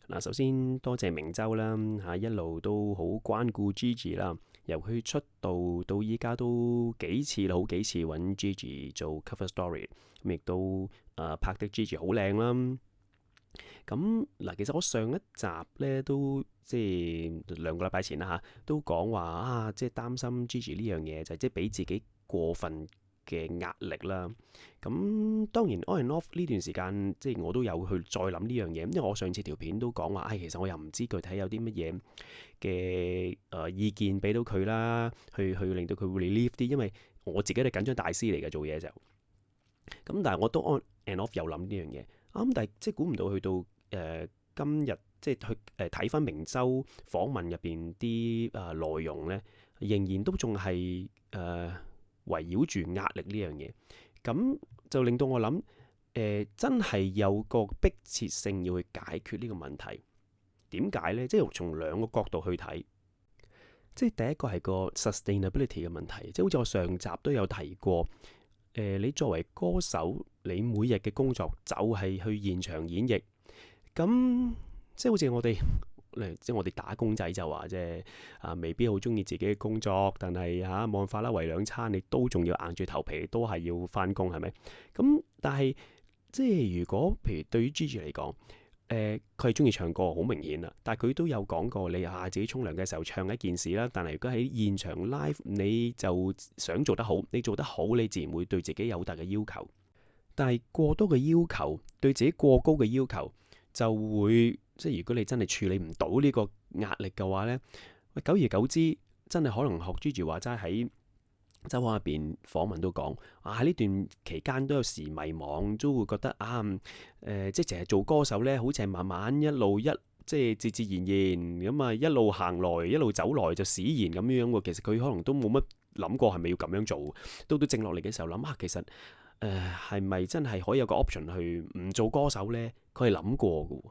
嗱，首先多謝明州啦，一路都好關顧 Gigi 啦，由佢出道到依家都幾次啦，好幾次揾 Gigi 做 cover story，咁亦都拍得 Gigi 好靚啦。咁嗱，其實我上一集咧都即係2個禮拜前啦都講話即係擔心 Gigi 呢樣嘢就係即係俾自己過分嘅壓力啦。咁當然 on and off 呢段時間，即係我都有去再諗呢樣嘢，因為我上次條片都講話，其實我又唔知具體有啲乜嘢嘅意見俾到佢啦，去令到佢會 relieve 啲，因為我自己係緊張大師嚟嘅做嘢就，咁但係我都 on and off 有諗呢樣嘢，咁但係即係估唔到去到今日即係去睇翻明州訪問入邊啲內容呢，仍然都仲係圍繞住壓力呢樣嘢，咁就令到我諗真係有個迫切性要去解決呢個問題。點解呢？即係從兩個角度去睇，即係第一個係個 sustainability 嘅問題，即係好似我上集都有提過。你作為歌手，你每日嘅工作就係去現場演繹，咁即係好似我哋，即係我哋打工仔就話啫，未必好中意自己嘅工作，但係冇辦法啦，為兩餐你都仲要硬住頭皮，都係要翻工，係咪？咁但係即係如果譬如對於 Gigi 嚟講，佢係中意唱歌，好明顯啦。但係佢都有講過，你自己沖涼嘅時候唱一件事啦。但係如果喺現場 live，你就想做得好，你做得好，你自然會對自己有大嘅要求。但係過多嘅要求，對自己過高嘅要求，就會即係如果你真係處理唔到呢個壓力嘅話呢，久而久之，真係可能學 Gigi 話齋喺周刊入邊訪問都講，喺呢段期間都有時迷惘，都會覺得即係淨係做歌手呢，好似係慢慢一路即係自自然然咁一路行來，一路走來就使然咁樣喎。其實佢可能都冇乜諗過係咪要咁樣做，到靜落嚟嘅時候諗下，其實係咪真係可以有個 option 去唔做歌手呢？佢係諗過嘅，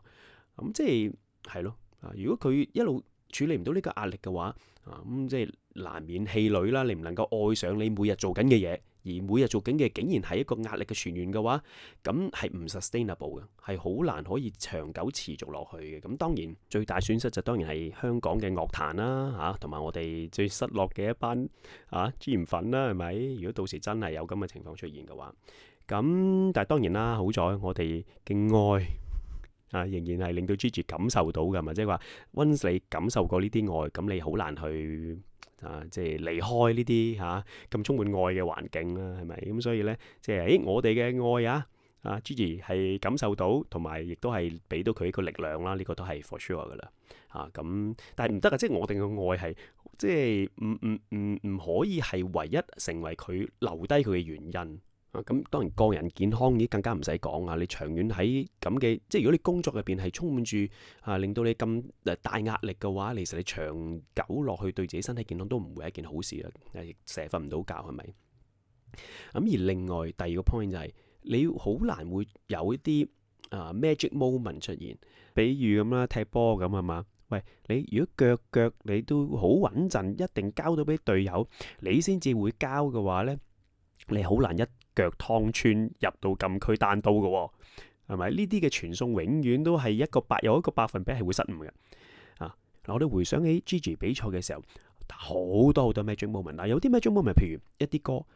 咁即係咯。如果佢一路處理唔到呢個壓力嘅話，咁即係難免氣餒啦。你唔能夠愛上你每日做緊嘅嘢，而每日做緊嘅竟然係一個壓力嘅泉源嘅話，咁係唔 sustainable 嘅，係好難可以長久持續落去嘅。咁當然最大損失就當然係香港嘅樂壇啦，同埋我哋最失落嘅一班資源粉啦，係咪？如果到時真係有咁嘅情況出現嘅話，咁但係當然啦，好在我哋嘅愛仍然係令到 Gigi 感受到㗎嘛，即係話 once 你感受過呢啲愛，咁你好難去即係離開呢啲咁充滿愛嘅環境啦，係咪？咁所以呢，即係我哋嘅愛Gigi 係感受到，同埋亦都係俾到佢一個力量啦，呢個都係 for sure 㗎啦。咁但係唔得啊，即係我哋嘅愛係即係唔可以係唯一成為佢留低佢嘅原因。咁當然個人健康已經更加唔使講啊！你長遠喺咁嘅，即係如果你工作入邊係充滿住令到你咁大壓力嘅話，其實你長久落去對自己身體健康都唔會係一件好事啦。亦成日瞓唔到覺，係咪？咁而另外第二個 point 就係你好難會有一啲magic moment 出現，比如咁啦，踢波咁係嘛？喂，你如果腳你都好穩陣，一定交到俾隊友，你先至會交嘅話呢，你好難一腳湯穿入到禁區單刀嘅喎，係咪？呢啲嘅傳送永遠都係有一個百分比係會失誤嘅。我哋回想起 Gigi 比賽嘅時候，好多 magic moment。有啲 magic moment，譬如一啲歌，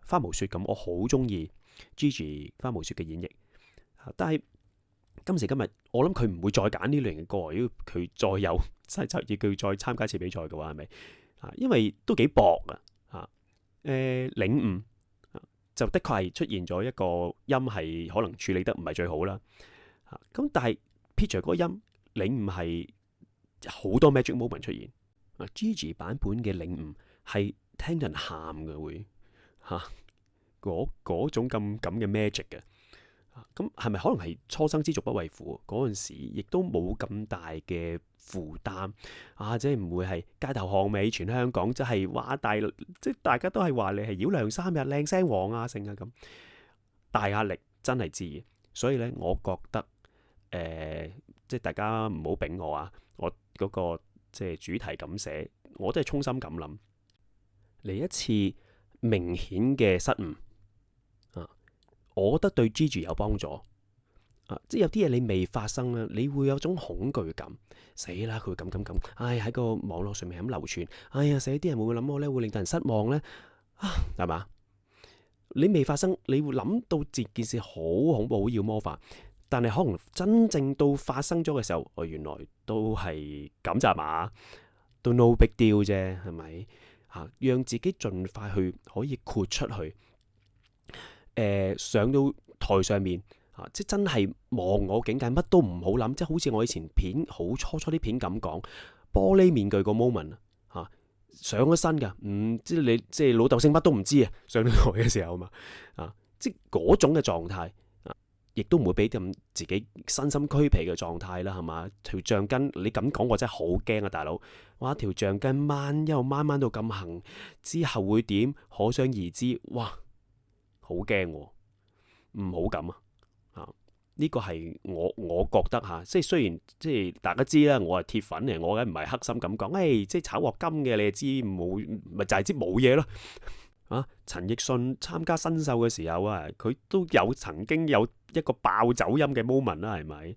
花無雪咁，我好中意 Gigi 花無雪嘅演繹。但係今時今日，我諗佢唔會再揀呢類型嘅歌。如果佢再有佢再參加一次比賽嘅話，係咪？因為都幾薄領悟。就的確係出現咗一個音係可能處理得唔係最好啦，咁但係 Pitcher 嗰個音領悟係好多 magic moment 出現，Gigi 版本嘅領悟係聽人喊嘅會嗰種咁嘅 magic 嘅。咁係咪可能係初生之犢不畏虎？嗰陣時亦都冇咁大嘅負擔即係唔會係街頭巷尾全香港，即係話即係大家都係話你係繞梁3日靚聲王成咁大壓力，真係知嘅。所以呢，我覺得即係大家唔好丙我我嗰個即係主題咁寫，我都係衷心咁諗嚟一次明顯嘅失誤。我覺得對 Gigi 有幫助，即係有啲嘢你未發生啦，你會有種恐懼感。死啦！佢會咁，唉喺個網絡上面咁流傳，哎呀死！啲人會唔會諗我呢？會令到人失望呢？係嘛？你未發生，你會諗到件事好恐怖、好妖魔化，但係可能真正到發生咗嘅時候，原來都係咁咋嘛？都 no big deal 啫，係咪？讓自己盡快去可以豁出去，上到台上面。即真係忘我境界，乜都唔好諗，即係好似我以前片好初啲片咁講，玻璃面具個 moment 上咗身噶，即係你即係老豆姓乜都唔知啊，上到台嘅時候嘛，即係嗰種嘅狀態，亦都唔會俾咁自己身心俱疲嘅狀態啦，係嘛？條橡筋你咁講，我真係好驚啊，大佬！哇，條橡筋一路掹到咁行，之後會點？可想而知，哇，好驚，唔好咁啊！呢個係我覺得嚇，即係雖然即係大家知啦，我係鐵粉嚟，我梗唔係黑心咁講，即係炒鑊金嘅，你就知冇，咪就係知冇嘢咯。陳奕迅參加新秀嘅時候啊，佢都曾經有一個爆走音嘅 moment 啦，係咪？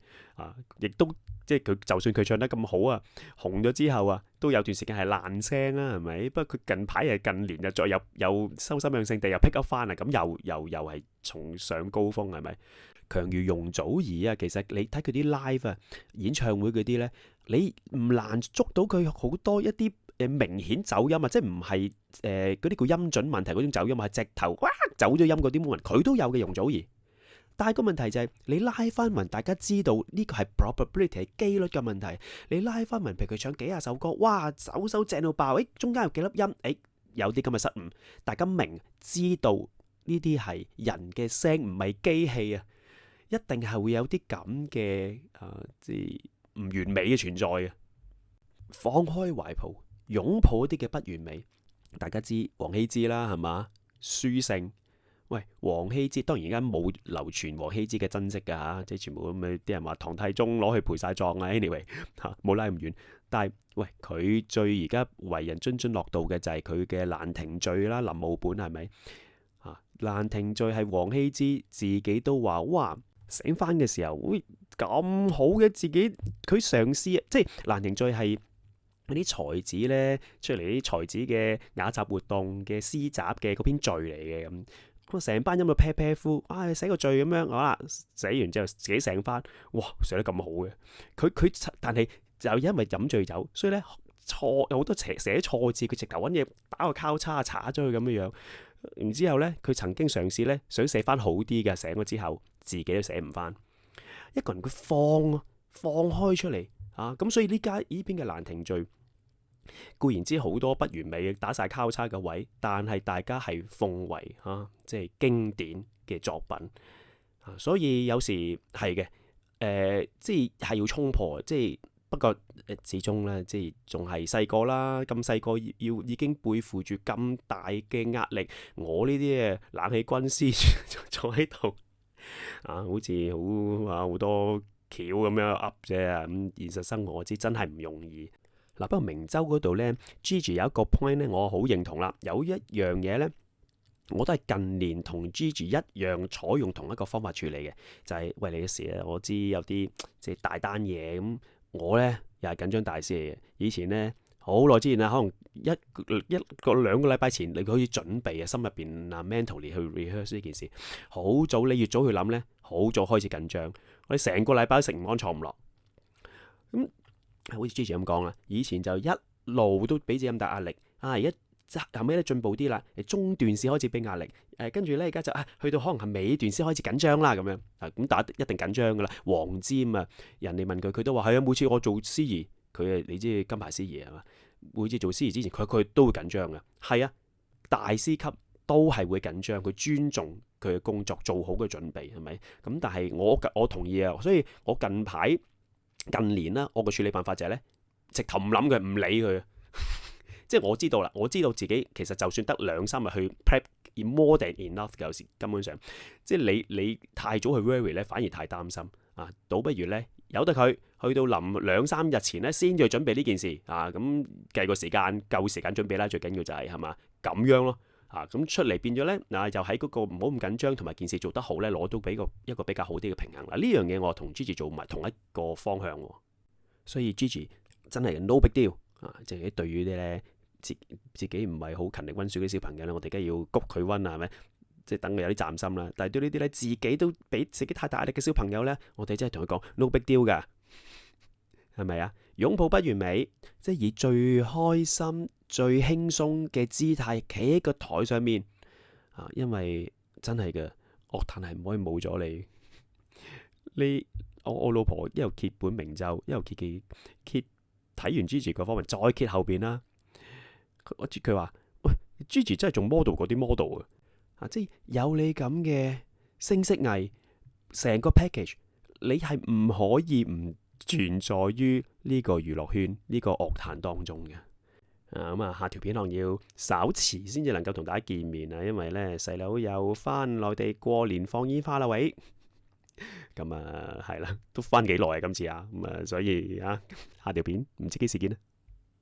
亦都即係佢就算佢唱得咁好啊，紅咗之後啊，都有段時間係爛聲啦，係咪？不過佢近排近年又再又收心養性地又 pick up 翻啊，咁又係重上高峰，係咪？強如容祖兒啊，其實你睇佢啲 live 演唱會嗰啲呢，你唔難捉到佢好多一啲明顯走音啊，即係唔係嗰啲叫音準問題嗰種走音，係直頭走咗音嗰啲 moment，佢都有嘅容祖兒。但係個問題就係你拉翻勻，大家知道呢個係 probability 係機率嘅問題。你拉翻勻，譬如佢唱幾廿首歌，哇，首正到爆，中間有幾粒音，有啲咁嘅失誤，大家知道呢啲係人嘅聲，唔係機器啊。一定係會有啲咁嘅即係唔完美嘅存在嘅。放開懷抱，擁抱一啲嘅不完美。大家知王羲之啦，係嘛？書聖，喂，王羲之當然而家冇流傳王羲之嘅真跡㗎嚇，即係全部咁嘅啲人話唐太宗攞去陪晒葬啊。anyway 冇拉咁遠，但係喂，佢最而家為人津津樂道嘅就係佢嘅蘭亭序啦，臨摹本係咪？蘭亭序係王羲之自己都話哇。醒翻嘅時候，會咁好嘅自己，佢嘗試即係蘭亭序係嗰啲才子呢出嚟啲才子嘅雅集活動嘅詩集嘅嗰篇序嚟嘅咁，成班音到啤啤呼，寫個序咁樣，好啦，寫完之後自己醒翻，哇，寫得咁好嘅，佢但係就因為飲醉酒，所以呢有好多寫錯字，佢直頭揾嘢打個交叉查咗佢咁樣樣，然之後呢佢曾經嘗試呢想寫翻好啲嘅，醒咗之後。自己都寫唔翻，一個人佢放開出嚟咁所以呢邊嘅蘭亭序固然之好多不完美打晒交叉嘅位，但係大家係奉為即係經典嘅作品所以有時係嘅，即係要衝破，即係不過始終咧，即係仲係細個啦，咁細個要已經背負住咁大嘅壓力，我呢啲冷氣軍師坐喺度。好似好多橋咁樣噏啫，咁現實生活我知真係唔容易。不過明州嗰度呢 Gigi 有一個 point 呢，我好認同啦。有一樣嘢呢，我都係近年同 Gigi 一樣採用同一個方法處理嘅，就係喂，你嘅事咧，我知有啲即係大單嘢，咁我呢又係緊張大師嚟嘅。以前呢，好耐之前啦，可能一個兩個禮拜前，你可以準備心入邊mentally 去 rehearse 呢件事。好早，你越早去諗呢，好早開始緊張。我哋成個禮拜都食唔安坐唔落。咁好似 Gigi 咁講啦，以前就一路都俾自己咁大壓力。而家後尾咧進步啲啦，中段先開始俾壓力。跟住呢，而家就去到可能係尾段先開始緊張啦咁樣。咁打一定緊張噶啦。黃霑啊，人哋問佢都話係啊，每次我做司儀。佢你知金牌司儀係嘛？每次做司儀之前，佢都會緊張嘅。係啊，大師級都係會緊張。佢尊重佢嘅工作，做好嘅準備係咪？咁但係我同意啊。所以我近年啦，我個處理辦法就係呢：直頭唔諗佢，唔理佢。即係我知道啦，我知道自己其實就算得2-3日去 prep，more than enough。有時根本上，即係你太早去 worry 咧，反而太擔心啊。倒不如呢。由得佢去到臨2-3日前咧，先至去準備呢件事咁計個時間，夠時間準備啦。最緊要就係嘛咁樣咯。咁出嚟變咗呢，又喺嗰個唔好咁緊張同埋件事做得好呢，攞到一個比較好啲嘅平衡啦。呢樣嘢我同 Gigi 做埋同一個方向喎，所以 Gigi 真係 no big deal 即係對於啲呢自己唔係好勤力溫書嘅小朋友呢，我哋梗係要谷佢溫啊，係咪？即係等佢有啲賺心啦。但係對呢啲呢，自己都俾自己太大壓力嘅小朋友呢，我哋真係同佢講 no big deal 㗎，係咪啊？擁抱不完美，即係以最開心、最輕鬆嘅姿態企喺個台上面因為真係嘅樂壇係唔可以冇咗你。我老婆一路揭本名奏，一路揭睇完 Gigi 嗰方面，再揭後邊啦。佢話：喂，Gigi 真係仲 model 嗰啲 model 即係有你咁嘅聲色藝，成個 package，你係唔可以唔存在於呢個娛樂圈呢個樂壇當中嘅。下條片可能要稍遲先至能夠同大家見面因為呢細佬又翻內地過年放煙花啦，喂，咁係啦，都翻幾耐今次所以下條片唔知幾時見啦。